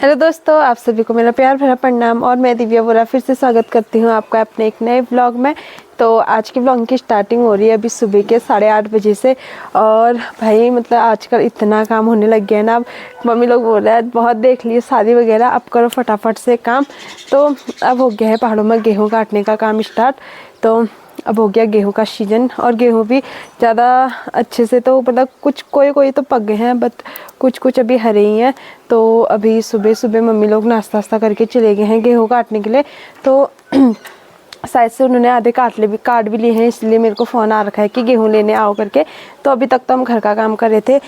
Hello दोस्तों, आप सभी को मेरा प्यार भरा प्रणाम और मैं दिव्या बोरा फिर से स्वागत करती हूँ आपका अपने एक नए व्लॉग में। तो आज की व्लॉग की स्टार्टिंग हो रही है अभी सुबह के 8:30 बजे से। और भाई मतलब आजकल इतना काम होने लग गया है ना। अब मम्मी लोग बोल रहे हैं बहुत देख लिए शादी वगैरह, अब करो फटाफट से काम। तो अब हो गया है पहाड़ों में गेहूँ काटने का काम स्टार्ट। तो अब हो गया गेहूं का सीजन और गेहूं भी ज़्यादा अच्छे से तो मतलब कुछ कोई कोई तो पक गए हैं, बट कुछ कुछ अभी हरे ही हैं। तो अभी सुबह सुबह मम्मी लोग नाश्ता वास्ता करके चले गए हैं गेहूं काटने के लिए। तो शायद से उन्होंने आधे काट भी लिए हैं, इसलिए मेरे को फ़ोन आ रखा है कि गेहूं लेने आओ करके। तो अभी तक तो हम घर का काम कर रहे थे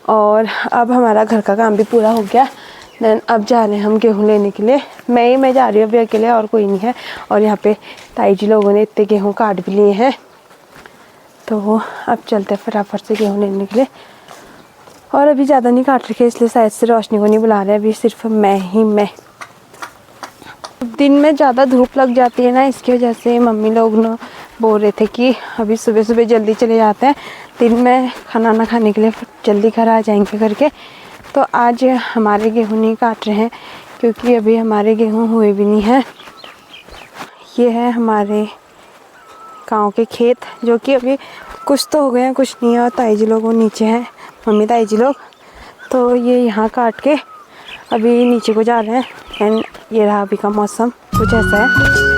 और अब हमारा घर का काम भी पूरा हो गया। देन अब जा रहे हैं हम गेहूँ लेने के लिए। मैं जा रही हूँ अभी अकेले, और कोई नहीं है। और यहाँ पे ताई जी लोगों ने इतने गेहूँ काट भी लिए हैं। तो अब चलते हैं फटाफट से गेहूँ लेने के लिए। और अभी ज़्यादा नहीं काट रखे, इसलिए शायद से रोशनी को नहीं बुला रहे, अभी सिर्फ मैं। दिन में ज़्यादा धूप लग जाती है ना, इसकी वजह से मम्मी लोग ना बोल रहे थे कि अभी सुबह सुबह जल्दी चले जाते हैं, दिन में खाना ना खाने के लिए जल्दी घर आ जाएंगे करके। तो आज हमारे गेहूँ नहीं काट रहे हैं क्योंकि अभी हमारे गेहूँ हुए भी नहीं हैं। ये है हमारे गांव के खेत, जो कि अभी कुछ तो हो गए हैं कुछ नहीं है। और ताई जी लोग वो नीचे हैं, मम्मी ताई जी लोग। तो ये यहाँ काट के अभी नीचे को जा रहे हैं। एंड ये रहा अभी का मौसम कुछ ऐसा है।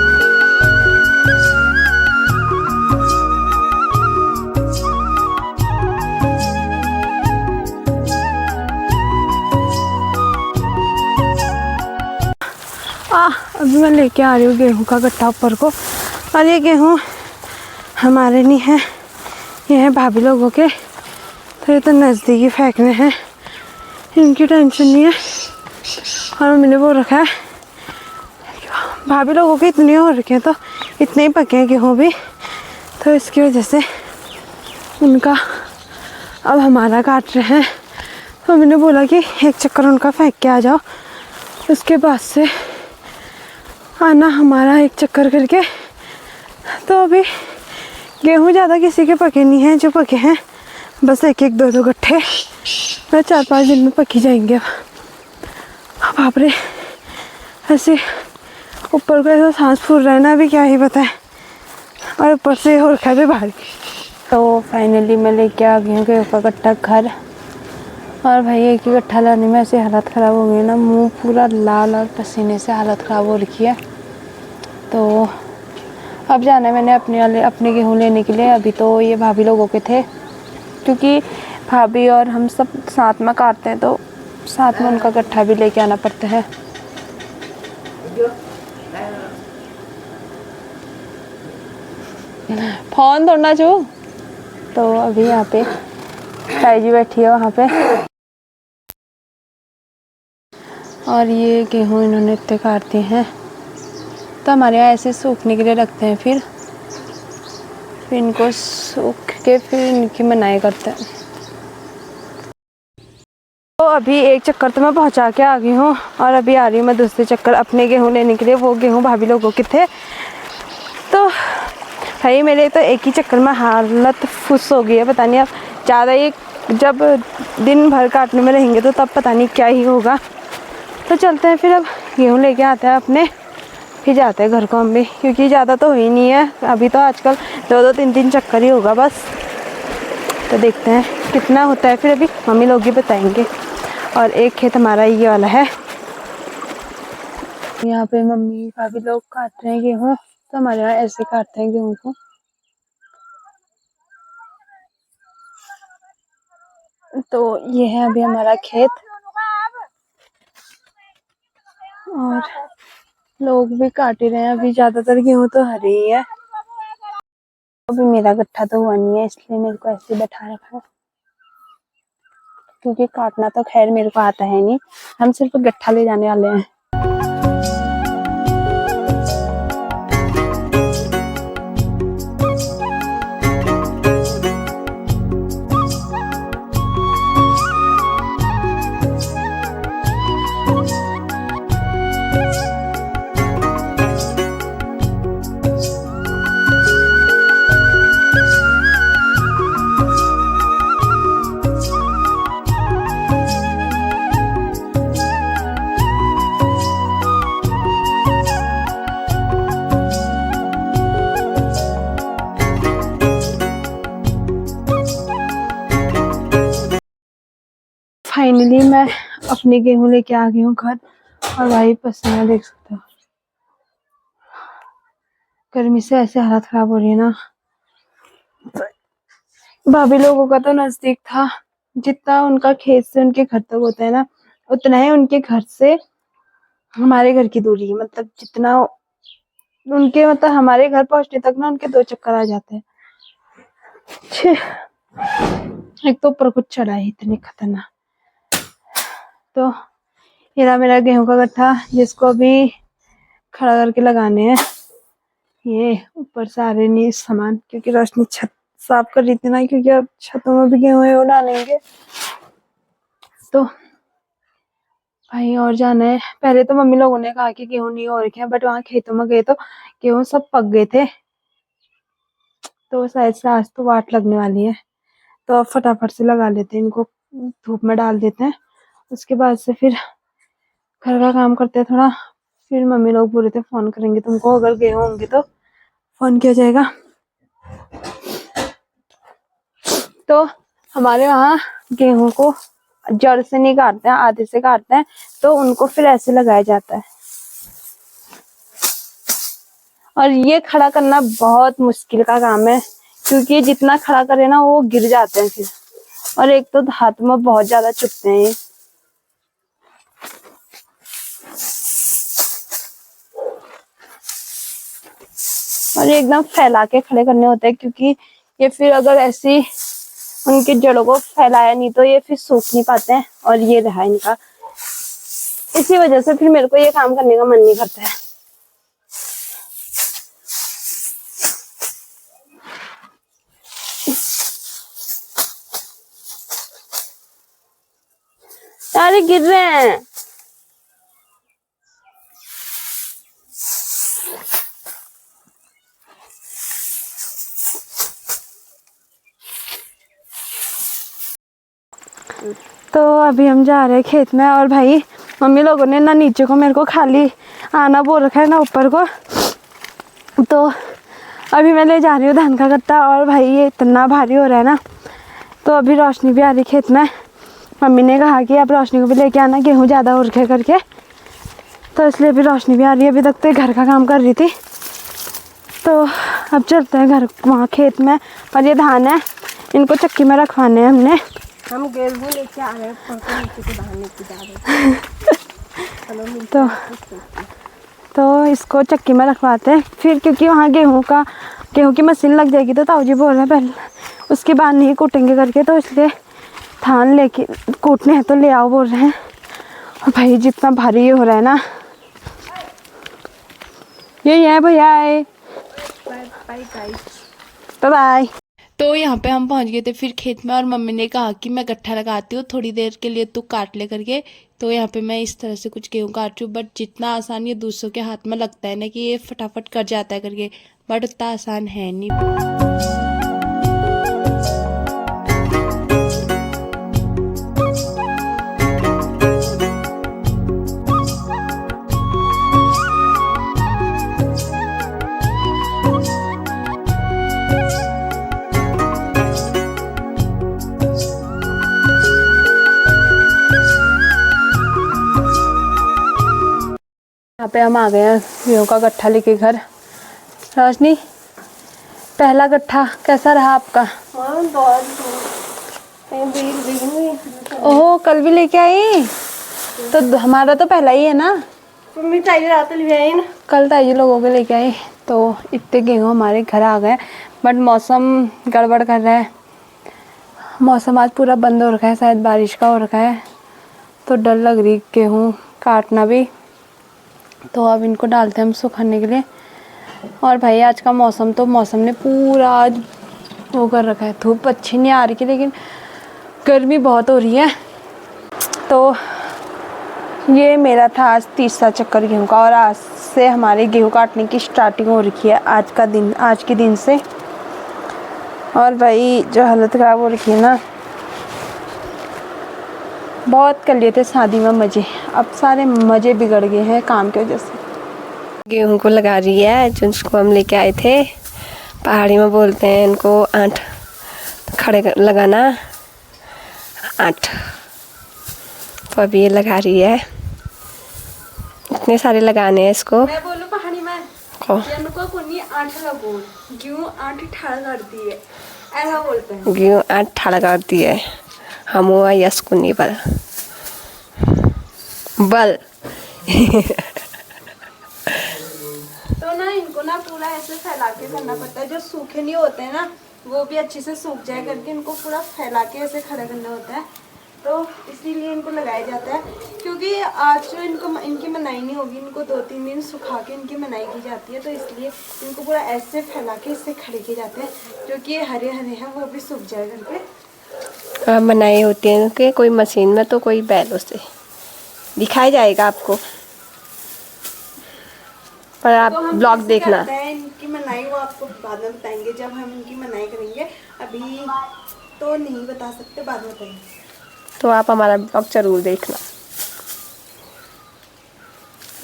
अभी मैं लेके आ रही हूँ गेहूँ का गट्टा ऊपर को। और ये गेहूँ हमारे नहीं है, ये है भाभी लोगों के। तो ये तो नज़दीकी फेंकने हैं, इनकी टेंशन नहीं है। और मम्मी ने बोल रखा है भाभी लोगों के इतने हो रखे हैं, तो इतने ही पके हैं गेहूँ भी। तो इसकी वजह से उनका अब हमारा काट रहे हैं। तो मम्मी ने बोला कि एक चक्कर उनका फेंक के आ जाओ, उसके बाद से आना हमारा एक चक्कर करके। तो अभी गेहूँ ज़्यादा किसी के पके नहीं हैं, जो पके हैं बस एक एक दो गट्ठे, मैं 4-5 दिन में पकी जाएंगे। अब बाप रे, ऐसे ऊपर को ऐसा सांस फूल रहा है ना, अभी क्या ही पता है। और ऊपर से हो रखा है भी बाहर। तो फाइनली मैं लेके आ गई हूँ गेहूँ का गट्टा घर। और भाई एक ही गट्ठा लाने में ऐसे हालत ख़राब हो गई ना, मुंह पूरा लाल और पसीने से हालत ख़राब हो रखी है। तो अब जाना है मैंने अपने गेहूँ लेने के लिए। अभी तो ये भाभी लोगों के थे, क्योंकि भाभी और हम सब साथ में काटते हैं, तो साथ में उनका गट्ठा भी लेके आना पड़ता है। फोन तोड़ना छू। तो अभी यहाँ पे ताई जी बैठी है वहाँ पे। और ये गेहूँ इन्होंने इतने काट दिए हैं, तो हमारे यहाँ ऐसे सूखने के लिए रखते हैं। फिर इनको सूख के फिर इनकी मनाई करते हैं। तो अभी एक चक्कर तो मैं पहुँचा के आ गई हूँ, और अभी आ रही हूँ मैं दूसरे चक्कर अपने गेहूँ लेने के लिए। वो गेहूँ भाभी लोगों के थे। तो भाई मेरे तो एक ही चक्कर में हालत फुस हो गई है, पता नहीं अब ज़्यादा ही जब दिन भर काटने में रहेंगे तो तब पता नहीं क्या ही होगा। तो चलते हैं फिर, अब गेहूँ लेके आते हैं अपने, फिर जाते हैं घर को हम भी, क्योंकि ज़्यादा तो ही नहीं है अभी। तो आजकल 2-3 चक्कर ही होगा बस। तो देखते हैं कितना होता है, फिर अभी मम्मी लोग ही बताएंगे। और एक खेत हमारा ये वाला है, यहाँ पे मम्मी भाभी लोग काट रहे हैं गेहूँ। तो हमारे यहाँ ऐसे काटते हैं गेहूँ को। तो ये है अभी हमारा खेत, और लोग भी काट ही रहे हैं। अभी ज्यादातर गेहूँ तो हरे ही है। अभी मेरा गट्ठा तो हुआ नहीं है, इसलिए मेरे को ऐसे बैठा रखा है, क्योंकि काटना तो खैर मेरे को आता है नहीं, हम सिर्फ गट्ठा ले जाने वाले हैं। फाइनली मैं अपनी गेहूं लेके आ गई हूँ घर। और भाई पसीना देख सकते हो, गर्मी से ऐसे हालत खराब हो रही है ना। भाभी लोगों का तो नजदीक था, जितना उनका खेत से उनके घर तक होता है ना, उतना ही उनके घर से हमारे घर की दूरी है। मतलब जितना उनके, मतलब हमारे घर पहुंचने तक ना उनके 2 चक्कर आ जाते हैं। एक तो ऊपर कुछ चढ़ा है इतनी खतरनाक। तो ये रहा मेरा गेहूं का गट्ठा, जिसको अभी खड़ा करके लगाने हैं। ये ऊपर सारे नहीं सामान, क्योंकि रोशनी छत साफ कर रही थी ना, क्योंकि अब छतों में भी गेहूं है वो डालेंगे। तो भाई और जाना है। पहले तो मम्मी लोगों ने कहा कि गेहूं नहीं हो रखे हैं, बट वहां खेतों में गए तो गेहूं सब पक गए थे। तो शायद से आज तो वाट लगने वाली है, तो अब फटाफट से लगा लेते हैं इनको, धूप में डाल देते हैं। उसके बाद से फिर घर का काम करते हैं थोड़ा। फिर मम्मी लोग बोले थे फोन करेंगे तुमको, अगर गेहूं होंगे तो फोन किया जाएगा। तो हमारे वहाँ गेहूं को जड़ से नहीं काटते हैं, आधे से काटते हैं, तो उनको फिर ऐसे लगाया जाता है। और ये खड़ा करना बहुत मुश्किल का काम है, क्योंकि जितना खड़ा करे ना वो गिर जाते हैं फिर, और एक तो हाथ में बहुत ज्यादा चुभते हैं ये। और ये एकदम फैला के खड़े करने होते हैं, क्योंकि ये फिर अगर ऐसी उनकी जड़ों को फैलाया नहीं तो ये फिर सूख नहीं पाते हैं। और ये रहा इनका, इसी वजह से फिर मेरे को ये काम करने का मन नहीं करता है। अरे गिर रहे हैं। तो अभी हम जा रहे हैं खेत में। और भाई मम्मी लोगों ने ना नीचे को मेरे को खाली आना बोल रखा है ना ऊपर को, तो अभी मैं ले जा रही हूँ धान का गट्टा। और भाई ये इतना भारी हो रहा है ना, तो अभी रोशनी भी आ रही खेत में। मम्मी ने कहा कि आप रोशनी को भी लेके आना, गेहूँ ज़्यादा हो रखे करके, तो इसलिए अभी रोशनी भी आ रही है। अभी तक तो घर का काम कर रही थी, तो अब चलते हैं घर वहाँ खेत में। और ये धान है, इनको चक्की में रखवाने हैं हमने। हम गेहूं लेके आ रहे हैं, नीचे से धान लेके जा रहे हैं। तो इसको चक्की में रखवाते हैं फिर, क्योंकि वहाँ गेहूँ की मशीन लग जाएगी। तो ताऊ जी बोल रहे हैं पहले उसके बाद नहीं कूटेंगे करके, तो इसलिए धान लेके कूटने हैं तो ले आओ बोल रहे हैं। और भाई जितना भारी हो रहा है ना, यही है भैया। Bye bye. तो यहाँ पे हम पहुँच गए थे फिर खेत में, और मम्मी ने कहा कि मैं गट्ठा लगाती हूँ थोड़ी देर के लिए, तू काट ले करके। तो यहाँ पे मैं इस तरह से कुछ गेहूँ काट रही हूँ। बट जितना आसान ये दूसरों के हाथ में लगता है ना कि ये फटाफट कट जाता है करके, बट उतना आसान है नहीं। यहाँ पे हम आ गए हैं गेहूँ का गट्ठा लेके घर। रोशनी, पहला गट्ठा कैसा रहा आपका? ओह, कल भी लेके आई? तो हमारा तो पहला ही है ना। कल ताई लोगों के लेके आई, तो इतने गेहूँ हमारे घर आ गए। बट मौसम गड़बड़ कर रहा है, मौसम आज पूरा बंद हो रखा है, शायद बारिश का हो रखा है। तो डर लग रही गेहूँ काटना भी। तो अब इनको डालते हैं हम सुखाने के लिए। और भाई आज का मौसम, तो मौसम ने पूरा आज वो कर रखा है। धूप अच्छी नहीं आ रही थी, लेकिन गर्मी बहुत हो रही है। तो ये मेरा था आज तीसरा चक्कर गेहूँ का, और आज से हमारे गेहूँ काटने की स्टार्टिंग हो रखी है आज के दिन से। और भाई जो हालत ख़राब हो रखी है ना, बहुत कर लिए थे शादी में मज़े, अब सारे मज़े बिगड़ गए हैं काम की वजह से। गेहूं को लगा रही है, जिसको हम लेके आए थे। पहाड़ी में बोलते हैं इनको आठ, खड़े लगाना 8। तो अभी ये लगा रही है, इतने सारे लगाने हैं इसको। मैं बोलूं पहाड़ी में को इनको कोनी आठ लगो क्यों आठ ठाड़ करती है ऐसा बोलते हैं। गेहूँ आठ ठाड़ा करती है, हम हुआ यस कुन्नी पर बल। तो ना इनको ना पूरा ऐसे फैला के करना पड़ता है, जो सूखे नहीं होते हैं ना वो भी अच्छे से सूख जाए करके इनको पूरा फैला के ऐसे खड़ा करना होता है। तो इसीलिए इनको लगाया जाता है, क्योंकि आज जो इनकी मनाई नहीं होगी, इनको 2-3 दिन सुखा के इनकी मनाई की जाती है। तो इसलिए इनको पूरा ऐसे फैला के इससे खड़े किए जाते हैं, जो कि हरे हरे हैं वो भी सूख जाए करके। बनाई होती है उनके, कोई मशीन में तो कोई बैलों से। दिखाया जाएगा आपको, पर आप तो हम ब्लॉग कैसे देखना। करते हैं इनकी मनाई वो आपको बाद में बताएंगे, जब हम इनकी मनाई करेंगे। अभी तो नहीं बता सकते, बाद में बताएंगे। तो आप हमारा ब्लॉग जरूर देखना।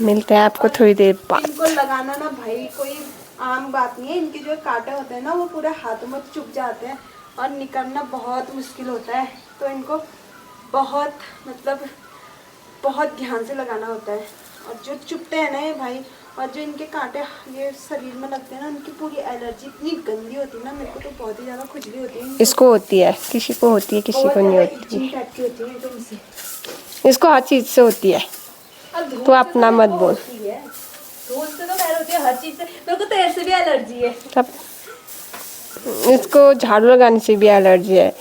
मिलते हैं आपको थोड़ी देर बाद। इनको लगाना ना भाई कोई आम बात नहीं है। इनके जो कांटे होते हैं ना वो पूरे हाथों में चुभ जाते हैं और निकलना बहुत मुश्किल होता है। तो इनको बहुत मतलब बहुत ध्यान से लगाना होता है। और जो चुभते हैं ना ये भाई, और जो इनके कांटे ये शरीर में लगते हैं ना, उनकी पूरी एलर्जी इतनी गंदी होती है ना, मेरे को तो बहुत ही ज़्यादा खुजली होती है। इसको होती है, किसी को होती है, किसी को नहीं होती। इचिंग टाइप की होती है एकदम से। इसको हर चीज़ से होती है, तो अपना मत बोल। धूल से तो खैर होती है, हर चीज़ से। मेरे को तेल से भी एलर्जी है। तब इसको झाड़ू लगाने से भी एलर्जी है,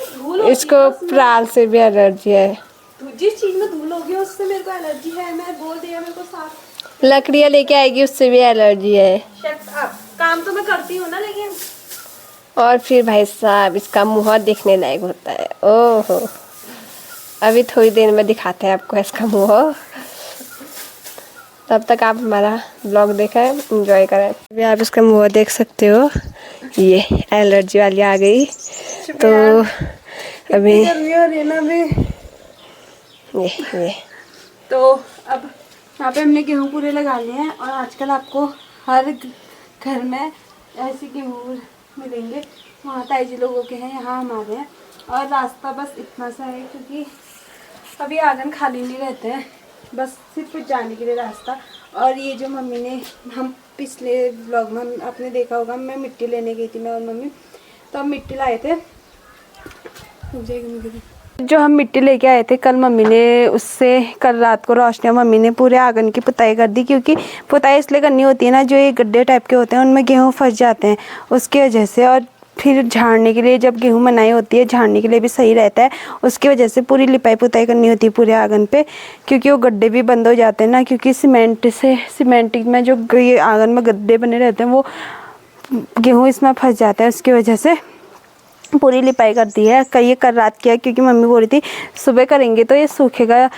इसको प्राल से भी एलर्जी है। जिस चीज में धूल होगी उससे मेरे को एलर्जी है। मैं बोल दिया मेरे को साफ। लकड़ियाँ लेके आएगी उससे भी एलर्जी है। Shut up. काम तो मैं करती हूँ ना, लेकिन और फिर भाई साहब इसका मुँह देखने लायक होता है। ओहो, अभी थोड़ी देर में दिखाते हैं आपको इसका मुँह। तब तक आप हमारा ब्लॉग देखें, एंजॉय करें। अभी आप इसका मुँह देख सकते हो, ये एलर्जी वाली आ गई। तो अभी गर्मी हो रही है ना अभी। ये तो अब यहाँ पे हमने गेहूँ पूरे लगा लिए हैं। और आजकल आपको हर घर में ऐसे गेहूँ मिलेंगे। वहाँ ताई जी लोगों के हैं, यहाँ हमारे हैं। और रास्ता बस इतना सा है, क्योंकि अभी आंगन खाली नहीं रहते हैं, बस सिर्फ जाने के लिए रास्ता। और ये जो मम्मी ने, हम पिछले ब्लॉग में आपने देखा होगा, मैं मिट्टी लेने गई थी, मैं और मम्मी। तो हम मिट्टी लाए थे। जो हम मिट्टी लेके आए थे कल, मम्मी ने उससे कल रात को रोशनी मम्मी ने पूरे आंगन की पुताई कर दी। क्योंकि पुताई इसलिए करनी होती है ना, जो ये गड्ढे टाइप के होते हैं उनमें गेहूँ फंस जाते हैं, उसकी वजह से। और फिर झाड़ने के लिए, जब गेहूँ मनाई होती है, झाड़ने के लिए भी सही रहता है। उसकी वजह से पूरी लिपाई पुताई करनी होती है पूरे आंगन पे, क्योंकि वो गड्ढे भी बंद हो जाते हैं ना। क्योंकि सीमेंट में जो आंगन में गड्ढे बने रहते हैं, वो गेहूँ इसमें फंस जाता है। उसकी वजह से पूरी लिपाई कर दी है। कल ये कर रात किया, क्योंकि मम्मी बोल रही थी सुबह करेंगे तो ये सूखेगा।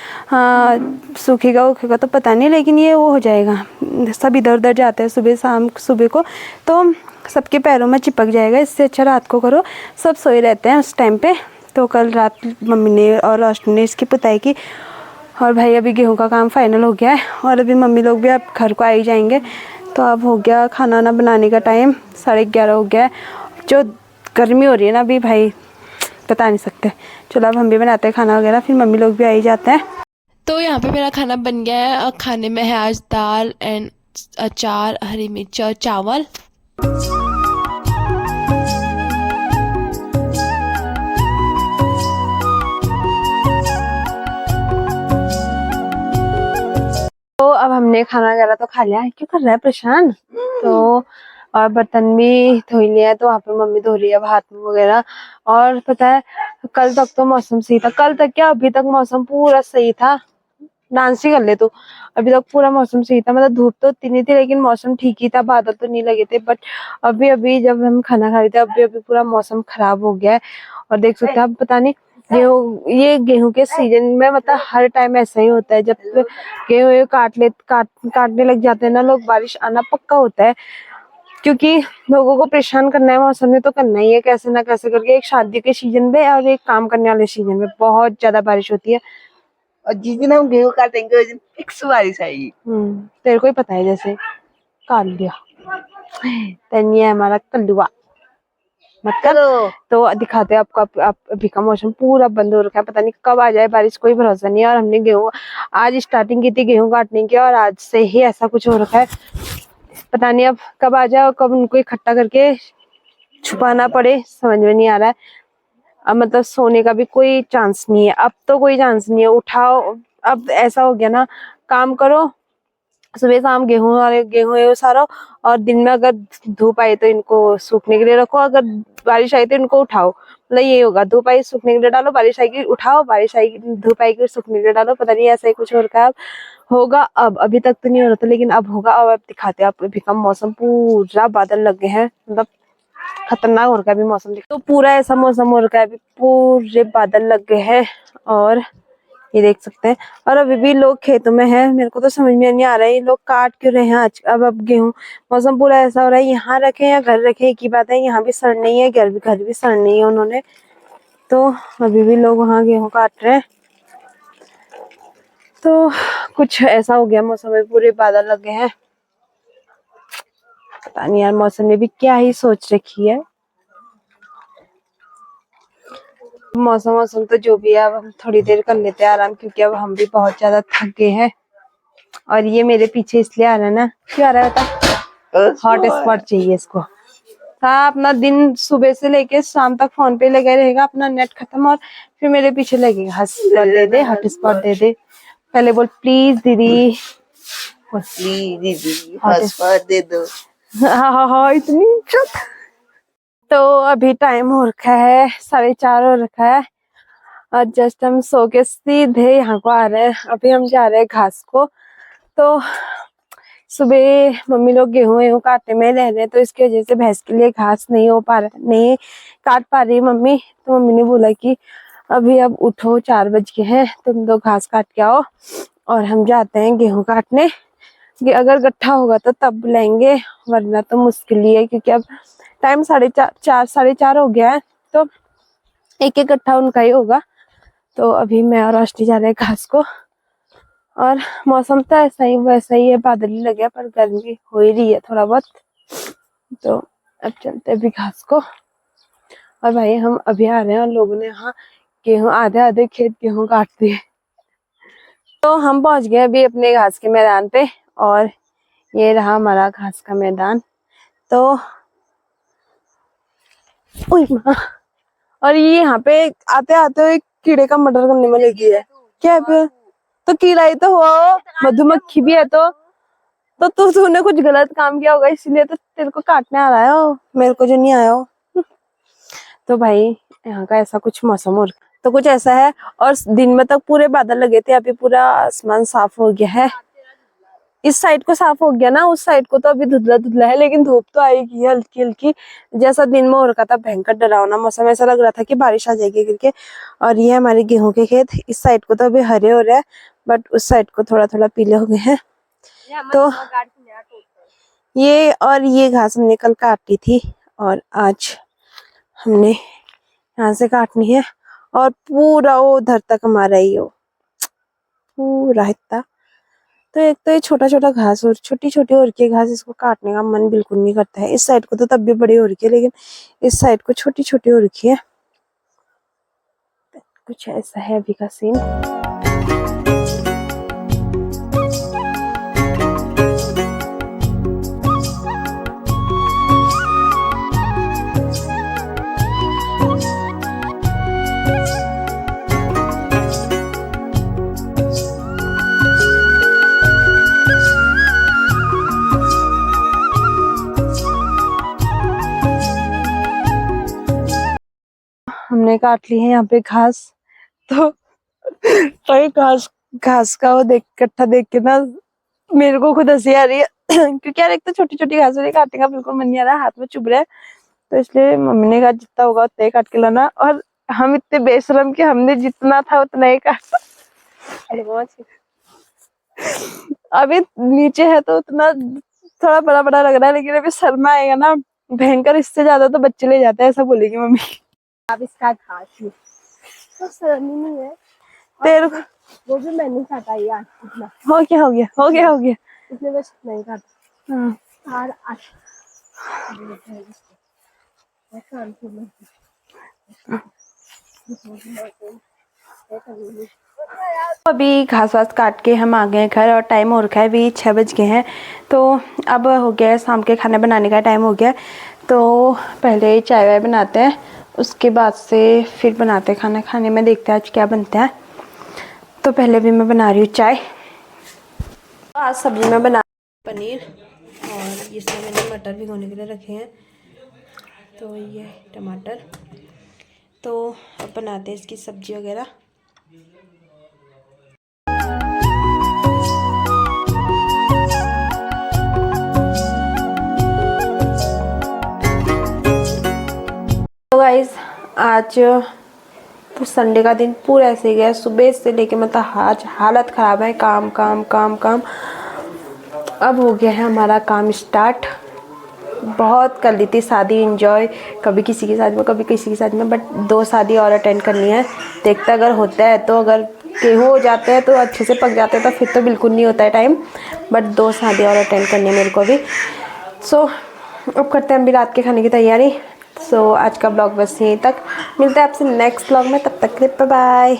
सूखेगा उखेगा तो पता नहीं, लेकिन ये वो हो जाएगा। सब इधर उधर जाते हैं सुबह शाम, सुबह को तो सबके पैरों में चिपक जाएगा। इससे अच्छा रात को करो, सब सोए रहते हैं उस टाइम पे। तो कल रात मम्मी ने और रोशनी ने इसकी पुताई की। और भाई अभी गेहूँ का काम फाइनल हो गया है, और अभी मम्मी लोग भी अब घर को आ ही जाएंगे। तो अब हो गया खाना ना बनाने का टाइम, 11:30 हो गया है। जो गर्मी हो रही है ना अभी भाई, बता नहीं सकते। चलो अब हम भी बनाते हैं खाना वगैरह, फिर मम्मी लोग भी आ ही जाते हैं। तो यहाँ पे मेरा खाना बन गया है, और खाने में है आज दाल एंड अचार, हरी मिर्च और चावल। तो अब हमने खाना वगैरह तो खा लिया है। क्यों कर रहा है परेशान? तो और बर्तन भी धो लिया है, तो वहाँ पे मम्मी धो रही है हाथ वगैरह। और पता है कल तक तो मौसम सही था, कल तक क्या अभी तक मौसम पूरा सही था। डांस ही कर ले तू। अभी तक पूरा मौसम सही था, मतलब धूप तो उतनी नहीं थी, लेकिन मौसम ठीक ही था, बादल तो नहीं लगे थे। बट अभी अभी जब हम खाना खा रहे थे, अभी अभी पूरा मौसम खराब हो गया है। और देख सकते हैं आप, पता नहीं ये गेहूं के सीजन में मतलब हर टाइम ऐसा ही होता है। जब गेहूं काटने लग जाते हैं ना लोग, बारिश आना पक्का होता है। क्योंकि लोगों को परेशान करना है मौसम में, तो करना ही है कैसे ना कैसे करके। एक शादी के सीजन में और एक काम करने वाले सीजन में बहुत ज्यादा बारिश होती है। और जिस दिन हम गेहूं काटेंगे उस दिन फिक्स बारिश आएगी। तेरे को ही पता है, जैसे काट लिया तन्नी है हमारा कल्लुआ। मतलब तो दिखाते हैं आपको। आप अभी का मौसम पूरा बंद हो रखा है, पता नहीं कब आ जाए बारिश, कोई भरोसा नहीं है। और हमने गेहूं आज स्टार्टिंग की थी गेहूं काटने की, और आज से ही ऐसा कुछ हो रखा है, पता नहीं अब कब आ जाए और कब उनको इकट्ठा करके छुपाना पड़े, समझ में नहीं आ रहा है। अब मतलब सोने का भी कोई चांस नहीं है, अब तो कोई चांस नहीं है। उठाओ, अब ऐसा हो गया ना, काम करो सुबह शाम, गेहूं है सारा, और दिन में अगर धूप आई तो इनको सूखने के लिए रखो, अगर बारिश आई तो इनको उठाओ। मतलब ये होगा, धूप आई सूखने के लिए डालो, बारिश आएगी उठाओ, बारिश आएगी धूप आएगी सूखने के लिए डालो, पता नहीं ऐसा ही कुछ हो रखा है। अब होगा, अब अभी तक तो नहीं हो रहा था लेकिन अब होगा। अब दिखाते हैं आपको। अभी का मौसम पूरा बादल लगे हैं, मतलब खतरनाक हो रखा है अभी मौसम। तो पूरा ऐसा मौसम हो रखा है, अभी पूरे बादल लग गए हैं और ये देख सकते हैं। और अभी भी लोग खेतों में हैं, मेरे को तो समझ में नहीं आ रहा है ये लोग काट क्यों रहे हैं आज। अब गेहूं, मौसम पूरा ऐसा हो रहा है, यहाँ रखे या घर रखे एक ही बात है। यहाँ भी सड़ नहीं है, घर भी सड़ नहीं है उन्होंने, तो अभी भी लोग वहाँ गेहूं काट रहे हैं। तो कुछ ऐसा हो गया मौसम में, पूरे बादल लगे हैं। पता नहीं यार मौसम ने भी क्या ही सोच रखी है। मौसम तो जो भी है, अब हम थोड़ी देर कर लेते हैं आराम, क्योंकि अब हम भी बहुत ज्यादा थक गए हैं। और ये मेरे पीछे इसलिए आ रहा है ना, क्यों आ रहा है बता? हॉट स्पॉट चाहिए इसको। हाँ, अपना दिन सुबह से लेके शाम तक फोन पे लगा रहेगा, अपना नेट खत्म, और फिर मेरे पीछे लगेगा हॉटस्पॉट दे दे, हॉटस्पॉट दे दे। पहले बोल प्लीज दीदी, प्लीज दीदी हॉटस्पॉट दे दो। हाँ इतनी इज्जत। तो अभी टाइम हो रखा है 4:30 हो रखा है, और जस्ट हम सो के सीधे यहाँ को आ रहे हैं। अभी हम जा रहे हैं घास को। तो सुबह मम्मी लोग गेहूं काटने में रह रहे, तो इसकी वजह से भैंस के लिए घास नहीं हो पा रहा, नहीं काट पा रही मम्मी। तो मम्मी ने बोला कि अभी अब उठो, 4 बज गए हैं, तुम 2 घास काट के आओ और हम जाते हैं गेहूं काटने। अगर गट्ठा होगा तो तब बुलाएंगे, वरना तो मुश्किल ही है, क्योंकि अब टाइम 4:30 हो गया है, तो एक एक गट्ठा उनका ही होगा। तो अभी मैं और रोशनी जा रहे हैं घास को। और मौसम तो ऐसा ही वैसा ही है, बादल ही लगे, पर गर्मी हो ही रही है थोड़ा बहुत। तो अब चलते अभी घास को। और भाई हम अभी आ रहे हैं और लोगों ने यहाँ गेहूं, आधे खेत गेहूं काट दिए। तो हम पहुंच गए अभी अपने घास के मैदान पे, और ये रहा हमारा घास का मैदान। तो और ये यहाँ पे आते आते एक कीड़े का मर्डर करने में लगी है। क्या है? तो कीड़ा ही तो हो, मधुमक्खी भी है। तो तूने कुछ गलत काम किया होगा, इसलिए तो तेरे को काटने आ रहा है हो, मेरे को जो नहीं आया हो। तो भाई यहाँ का ऐसा कुछ मौसम हो, तो कुछ ऐसा है। और दिन में तक पूरे बादल लगे थे, अभी पूरा आसमान साफ हो गया है। इस साइड को साफ हो गया ना, उस साइड को तो अभी धुंधला धुंधला है, लेकिन धूप तो आएगी हल्की हल्की। जैसा दिन में हो रखा था, भयंकर डरावना मौसम, ऐसा लग रहा था कि बारिश आ जाएगी करके। और ये हमारे गेहूं के खेत, इस साइड को तो अभी हरे हो रहे हैं, बट उस साइड को थोड़ा थोड़ा पीले हो गए हैं। तो ये घास हमने कल काटी थी, और आज हमने यहाँ से काटनी है। और पूरा वो उधर तक हमारा ही हो, पूरा इतना। तो एक तो ये छोटा छोटा घास और छोटी छोटी हो रखी है घास, इसको काटने का मन बिल्कुल नहीं करता है। इस साइड को तो तब भी बड़ी हो रखी है, लेकिन इस साइड को छोटी छोटी हो रखी है। कुछ ऐसा है अभी का सीन। हमने काट ली है यहाँ पे घास। तो ये घास का वो इकट्ठा देख के ना मेरे को खुद हंसी आ रही है क्योंकि यार एक तो छोटी छोटी घास काटने का बिल्कुल मन नहीं आ रहा, हाथ में चुभ रहा है। तो इसलिए मम्मी ने कहा जितना होगा उतना ही काट के लाना, और हम इतने बेशरम कि हमने जितना था उतना ही काटा। अभी नीचे है तो उतना थोड़ा बड़ा बड़ा लग रहा है, लेकिन अभी शर्मा आएगा ना भयंकर, इससे ज्यादा तो बच्चे ले जाते हैं, ऐसा बोलेगी मम्मी। अब इसका घास तो शर्म ही नहीं है, तेरे वो भी मैंने काटा यार, इतना हो गया इसलिए बस नहीं काटा। हाँ। और अभी घास वास काट के हम आ गए हैं घर और टाइम हो रखा है, अभी 6 बज गए हैं। तो अब हो गया है शाम के खाने बनाने का टाइम हो गया है। तो पहले चाय वाय बनाते हैं, उसके बाद से फिर बनाते हैं खाना। खाने में देखते हैं आज क्या बनता है। तो पहले भी मैं बना रही हूँ चाय। आज सब्जी में बना पनीर और इसमें मैंने मटर भिगोने के लिए रखे हैं। तो ये टमाटर, तो अब बनाते हैं इसकी सब्जी वगैरह। तो गाइस आज तो संडे का दिन पूरा ऐसे ही गया, सुबह से लेके मतलब आज हालत ख़राब है, काम काम काम काम। अब हो गया है हमारा काम स्टार्ट। बहुत कर ली थी शादी एंजॉय, कभी किसी की शादी में कभी किसी की शादी में, बट 2 शादी और अटेंड करनी है। देखते अगर होता है तो, अगर गेहूँ हो जाते हैं तो अच्छे से पक जाते हैं तो फिर तो बिल्कुल नहीं होता है टाइम, बट 2 शादी और अटेंड करनी है मेरे को भी। सो अब करते हैं अभी रात के खाने की तैयारी। सो आज का ब्लॉग बस यहीं तक, मिलते हैं आपसे नेक्स्ट ब्लॉग में, तब तक के लिए बाय बाय।